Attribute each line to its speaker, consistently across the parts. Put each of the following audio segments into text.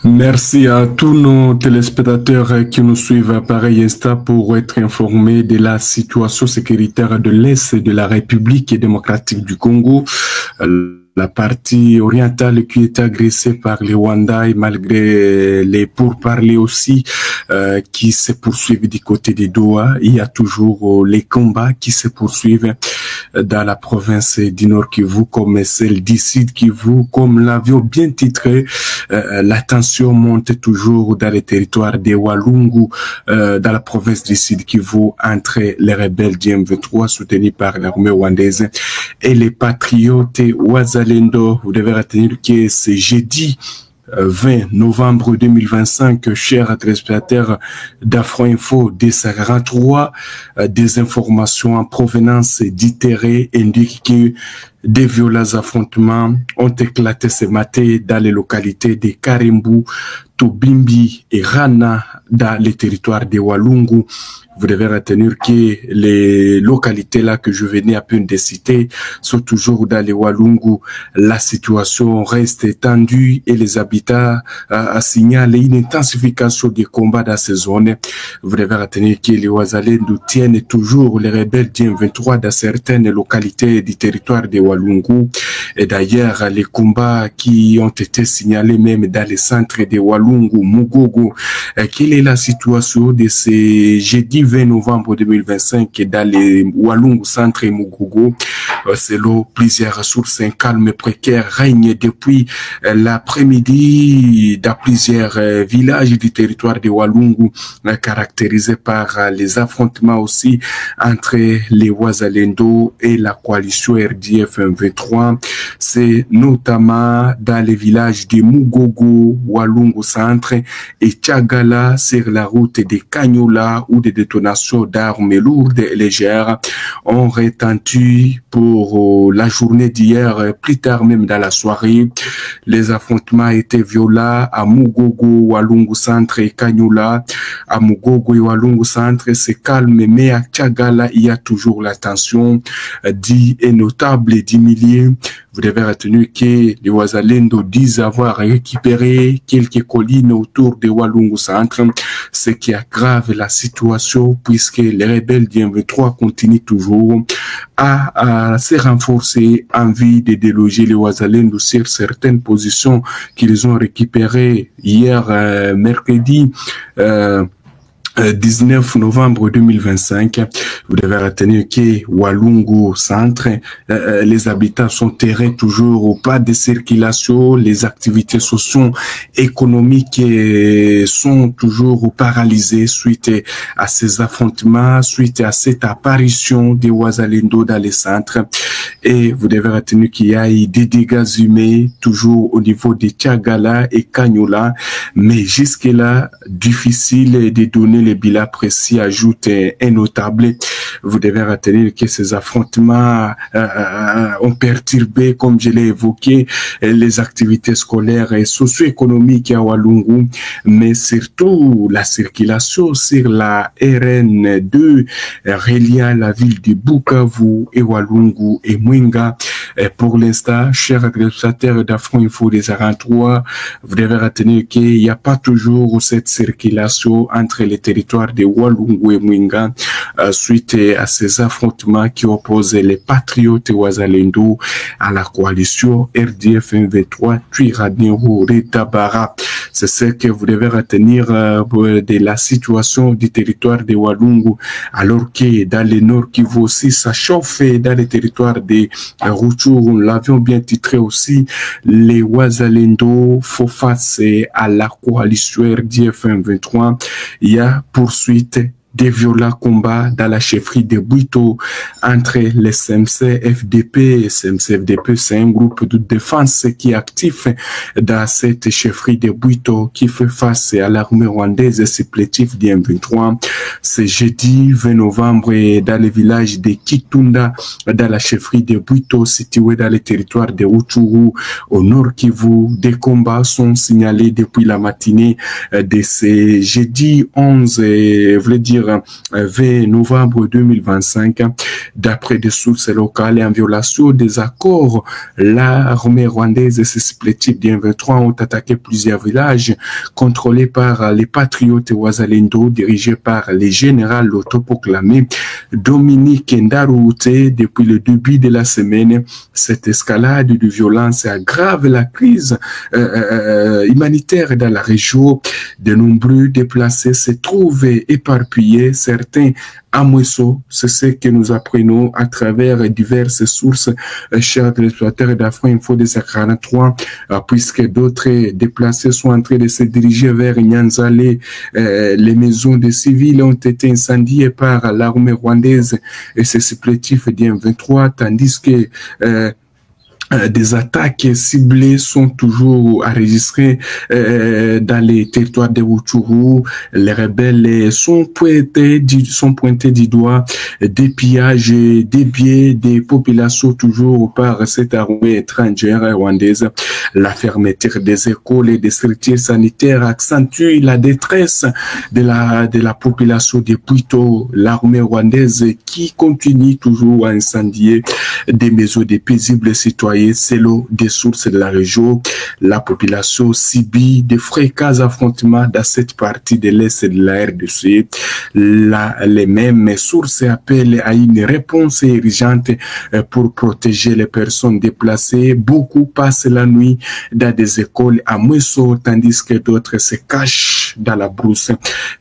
Speaker 1: Merci à tous nos téléspectateurs qui nous suivent à pareil instant pour être informés de la situation sécuritaire de l'Est de la République démocratique du Congo. La partie orientale qui est agressée par les Rwandais malgré les pourparlers aussi qui se poursuivent du côté de Doha. Il y a toujours les combats qui se poursuivent dans la province du Nord Kivu comme celle du Sud Kivu. Comme l'avion bien titré, la tension monte toujours dans les territoires de Walungu, dans la province du Sud Kivu, entre les rebelles du M23 soutenus par l'armée rwandaise et les patriotes Wazalendo. Vous devez retenir que c'est jeudi 20 novembre 2025, chers téléspectateurs d'Afro Info D43, des informations en provenance d'Itéré indiquent que des violents affrontements ont éclaté ce matin dans les localités de Karembu, Tobimbi et Rana dans les territoires de Walungu. Vous devez retenir que les localités là que je venais à peine de citer sont toujours dans les Walungu. La situation reste tendue et les habitants signalent une intensification des combats dans ces zones. Vous devez retenir que les Wazalendo tiennent toujours les rebelles du M23 dans certaines localités du territoire de Walungu. Et d'ailleurs, les combats qui ont été signalés même dans les centres de Walungu, Mugogo. Quelle est la situation de ces jeudi 20 novembre 2025 dans les Walungu centre et Mugogo? Selon plusieurs sources, un calme précaire règne depuis l'après-midi dans plusieurs villages du territoire de Walungu, caractérisés par les affrontements aussi entre les Wazalendo et la coalition RDF M23. C'est notamment dans les villages de Mugogo, Walungu centre et Tchagala sur la route de Kanyola où des détonations d'armes lourdes et légères ont retenti pour la journée d'hier. Plus tard même dans la soirée, les affrontements étaient violents à Mugogo, Walungu centre et Kanyola. À Mugogo et Walungu centre, c'est calme, mais à Tchagala, il y a toujours la tension dit et notable et des milliers. Vous devez retenir que les Wazalendo disent avoir récupéré quelques collines autour de Walungu centre, ce qui aggrave la situation puisque les rebelles du M23 continuent toujours à se renforcer en vue de déloger les Wazalendo sur certaines positions qu'ils ont récupérées hier mercredi 19 novembre 2025. Vous devez retenir que Walungu centre, les habitants sont terrés toujours au pas de circulation, les activités socio-économiques sont toujours paralysées suite à ces affrontements, suite à cette apparition des Wazalendo dans les centres. Et vous devez retenir qu'il y a eu des dégâts humains toujours au niveau de Tchagala et Kanyola, mais jusque-là, difficile de donner les bilans précis. Ajoute un notable. Vous devez retenir que ces affrontements ont perturbé, comme je l'ai évoqué, les activités scolaires et socio-économiques à Walungu, mais surtout la circulation sur la RN2 reliant la ville de Bukavu et Walungu et Mwenga. Pour l'instant, chers administrateurs d'Afro Info des 43, vous devez retenir qu'il n'y a pas toujours cette circulation entre les territoires de Walungu et Mwenga suite à ces affrontements qui opposent les patriotes Wazalendo à la coalition RDF M23 Twirwaneho Retabara. C'est ce que vous devez retenir de la situation du territoire de Walungu, alors que dans le nord Kivu aussi ça chauffe, dans les territoires de Rutshuru, l'avion bien titré aussi, les Wazalendo font face à la coalition RDF M23. Il y a poursuite des violents combats dans la chefferie de Bwito entre les SMC FDP. SMC FDP, c'est un groupe de défense qui est actif dans cette chefferie de Bwito qui fait face à l'armée rwandaise supplétive du M23. C'est jeudi 20 novembre dans le village de Kitunda, dans la chefferie de Bwito située dans le territoire de Rutshuru au nord Kivu. Des combats sont signalés depuis la matinée de ce jeudi 11, je voulais dire 20 novembre 2025. D'après des sources locales et en violation des accords, l'armée rwandaise et ses supplétifs du M23 ont attaqué plusieurs villages contrôlés par les patriotes Wazalendo dirigés par les généraux autoproclamés Dominique Ndaroute. Depuis le début de la semaine, cette escalade de violence aggrave la crise humanitaire dans la région. De nombreux déplacés se trouvent éparpillés, certains à Mouesso. C'est ce que nous apprenons à travers diverses sources, chers téléspectateurs d'Afro-Info des 43, puisque d'autres déplacés sont en train de se diriger vers Nyanzale. Les maisons des civils ont été incendiées par l'armée rwandaise et ses supplétifs du M23, tandis que des attaques ciblées sont toujours enregistrées dans les territoires de Rutshuru. Les rebelles sont pointés du doigt des pillages, des biais des populations toujours par cette armée étrangère rwandaise. La fermeture des écoles et des structures sanitaires accentue la détresse de la population de Bwito. L'armée rwandaise qui continue toujours à incendier des maisons des paisibles citoyens. Selon des sources de la région, la population subit de fréquents affrontements dans cette partie de l'Est de la RDC. Les mêmes sources appellent à une réponse urgente pour protéger les personnes déplacées. Beaucoup passent la nuit dans des écoles à Mouesso, tandis que d'autres se cachent dans la brousse,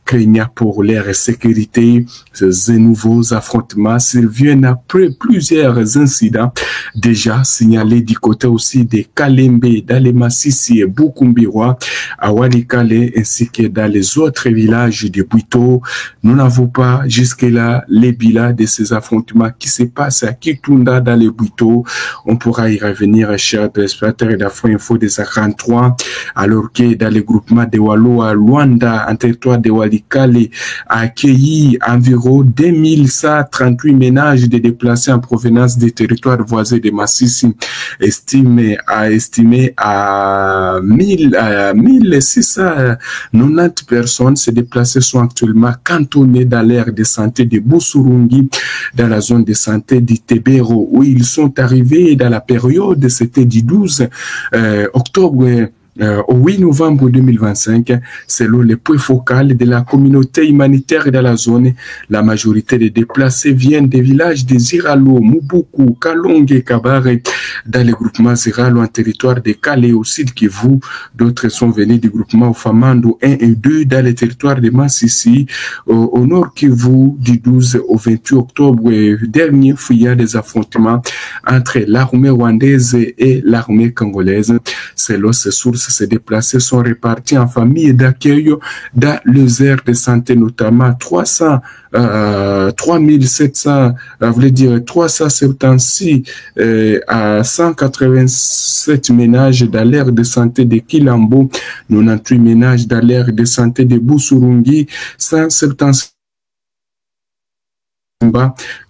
Speaker 1: craignant pour leur sécurité. Ces nouveaux affrontements surviennent après plusieurs incidents déjà signalés du côté aussi de Kalembe, dans les Massissi et Bukumbirwa, à Walikale, ainsi que dans les autres villages de Bwito. Nous n'avons pas jusque-là les bilans de ces affrontements qui se passent à Kitunda dans les Bwito. On pourra y revenir, chers téléspectateurs d'Afro-Info des 43, alors que dans le groupement de Wallo à Luanda, en territoire de Walikale, a accueilli environ 2138 ménages de déplacés en provenance des territoires voisins de Massissi, estimé à 1690 personnes. Ces déplacés sont actuellement cantonnés dans l'aire de santé de Busurungi, dans la zone de santé d'Itebero, où ils sont arrivés dans la période, c'était du 12 octobre au 8 novembre 2025, selon les points focaux de la communauté humanitaire de la zone. La majorité des déplacés viennent des villages de Ziralo, Mubuku, Kalonge et Kabare, dans le groupement Ziralo en territoire de Kale au sud Kivu. D'autres sont venus du groupement Famando 1 et 2 dans le territoire de Massissi, au nord Kivu, du 12 au 28 octobre dernier, fuyant des affrontements entre l'armée rwandaise et l'armée congolaise. Selon ces sources, ces déplacés sont répartis en familles d'accueil dans les aires de santé, notamment 376 à 187 ménages dans l'aire de santé de Kilambo, 98 ménages dans l'aire de santé de Busurungi, 176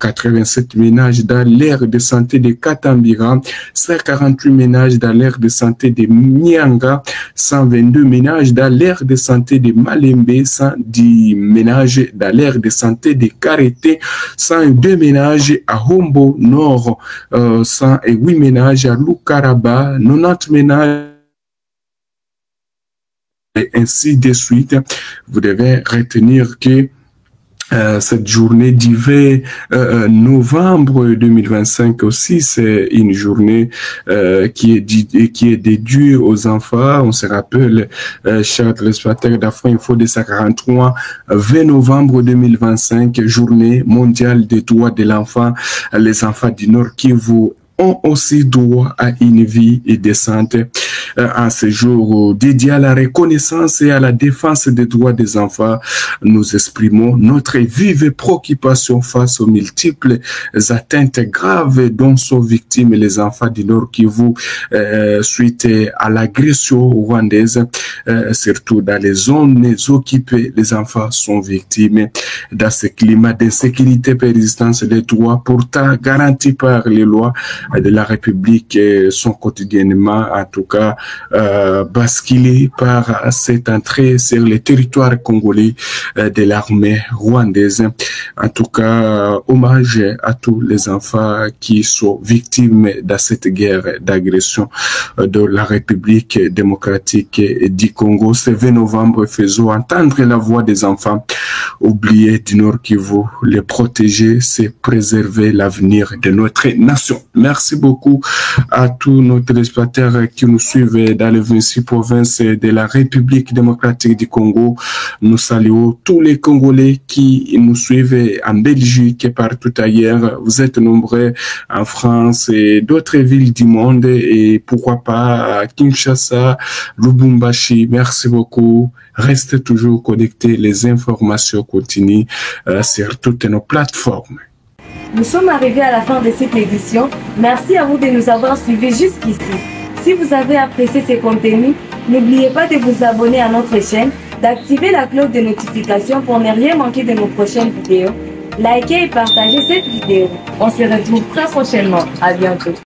Speaker 1: 87 ménages dans l'aire de santé de Katambira, 148 ménages dans l'aire de santé de Nyanga, 122 ménages dans l'aire de santé de Malembe, 110 ménages dans l'aire de santé de Karete, 102 ménages à Hombo Nord, 108 ménages à Lukaraba, 90 ménages et ainsi de suite. Vous devez retenir que cette journée du 20 novembre 2025 aussi, c'est une journée qui est dédiée aux enfants. On se rappelle, chers téléspectateurs d'Afro-Info de 43, 20 novembre 2025, journée mondiale des droits de l'enfant. Les enfants du Nord Kivu ont aussi droit à une vie décente. En ce jour dédié à la reconnaissance et à la défense des droits des enfants, nous exprimons notre vive préoccupation face aux multiples atteintes graves dont sont victimes les enfants du Nord Kivu suite à l'agression rwandaise, surtout dans les zones occupées. Les enfants sont victimes dans ce climat d'insécurité persistance des droits pourtant garantis par les lois de la République sont quotidiennement, en tout cas, basculés par cette entrée sur les territoires congolais de l'armée rwandaise. En tout cas, hommage à tous les enfants qui sont victimes de cette guerre d'agression de la République démocratique du Congo. Ce 20 novembre, faisons entendre la voix des enfants oubliés du Nord Kivu. Les protéger, c'est préserver l'avenir de notre nation. Merci beaucoup à tous nos téléspectateurs qui nous suivent dans les 26 provinces de la République démocratique du Congo. Nous saluons tous les Congolais qui nous suivent en Belgique et partout ailleurs. Vous êtes nombreux en France et d'autres villes du monde et pourquoi pas à Kinshasa, Lubumbashi. Merci beaucoup. Restez toujours connectés. Les informations continuent sur toutes nos plateformes.
Speaker 2: Nous sommes arrivés à la fin de cette édition. Merci à vous de nous avoir suivis jusqu'ici. Si vous avez apprécié ces contenus, n'oubliez pas de vous abonner à notre chaîne, d'activer la cloche de notification pour ne rien manquer de nos prochaines vidéos. Likez et partagez cette vidéo. On se retrouve très prochainement. À bientôt.